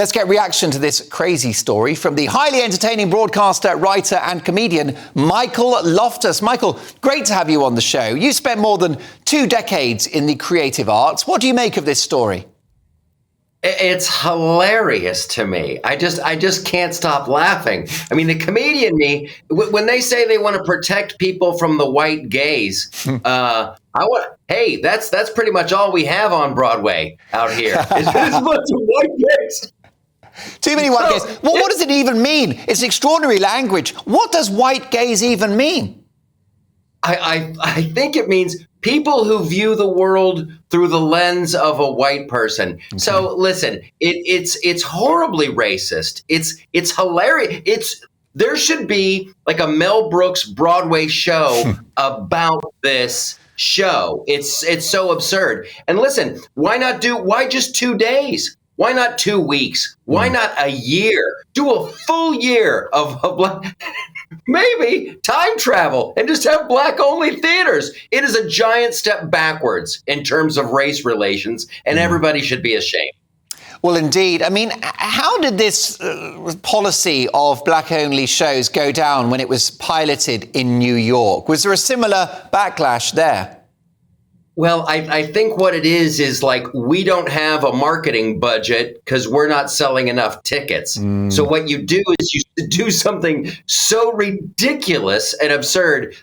Let's get reaction to this crazy story from the highly entertaining broadcaster, writer and comedian Michael Loftus. Michael, great to have you on the show. You spent more than 2 decades in the creative arts. What do you make of this story? It's hilarious to me. I just can't stop laughing. I mean, the comedian me, when they say they want to protect people from the white gaze, hey, that's pretty much all we have on Broadway out here. Is a bunch of white gaze. Too many white gaze. Well, what does it even mean? It's extraordinary language. What does white gaze even mean? I think it means people who view the world through the lens of a white person. Okay. So listen, it's horribly racist. It's hilarious. There should be like a Mel Brooks Broadway show about this show. It's so absurd. And listen, why just 2 days? Why not 2 weeks? Why not a year? Do a full year of maybe time travel and just have black-only theaters. It is a giant step backwards in terms of race relations, and everybody should be ashamed. Well, indeed. I mean, how did this policy of black-only shows go down when it was piloted in New York? Was there a similar backlash there? Well, I think what it is like we don't have a marketing budget because we're not selling enough tickets. So what you do is you do something so ridiculous and absurd.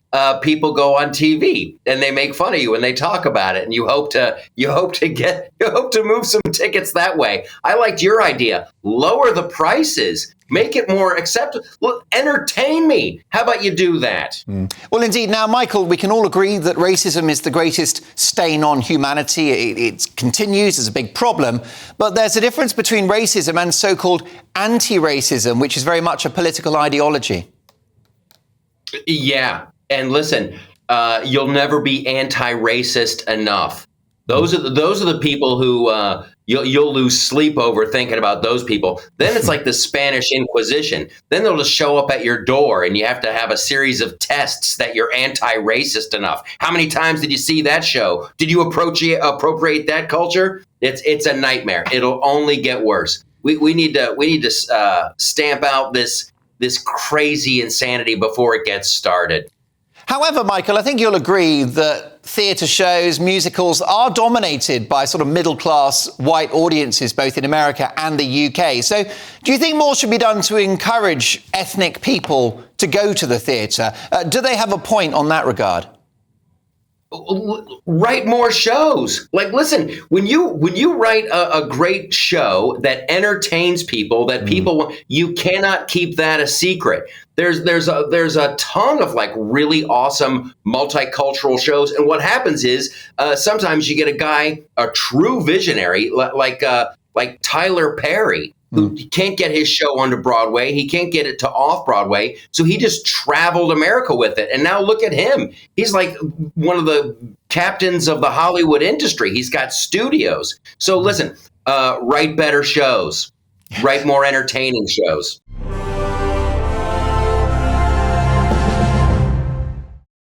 People go on TV and they make fun of you and they talk about it, and you hope to move some tickets that way. I liked your idea. Lower the prices. Make it more acceptable. Look, entertain me. How about you do that? Well, indeed. Now, Michael, we can all agree that racism is the greatest stain on humanity. It continues as a big problem. But there's a difference between racism and so-called anti-racism, which is very much a political ideology. Yeah. And listen, you'll never be anti-racist enough. Those are the people who you'll lose sleep over thinking about those people. Then it's like the Spanish Inquisition. Then they'll just show up at your door and you have to have a series of tests that you're anti-racist enough. How many times did you see that show? Did you appropriate that culture? It's a nightmare. It'll only get worse. We need to stamp out this crazy insanity before it gets started. However, Michael, I think you'll agree that theatre shows, musicals are dominated by sort of middle-class white audiences, both in America and the UK. So do you think more should be done to encourage ethnic people to go to the theatre? Do they have a point on that regard? Write more shows. Like, listen, when you write a great show that entertains people, that people want, you cannot keep that a secret. There's a ton of like really awesome multicultural shows, and what happens is sometimes you get a true visionary like Tyler Perry, who can't get his show onto Broadway. He can't get it to off-Broadway. So he just traveled America with it. And now look at him. He's like one of the captains of the Hollywood industry. He's got studios. So listen, write better shows. Write more entertaining shows.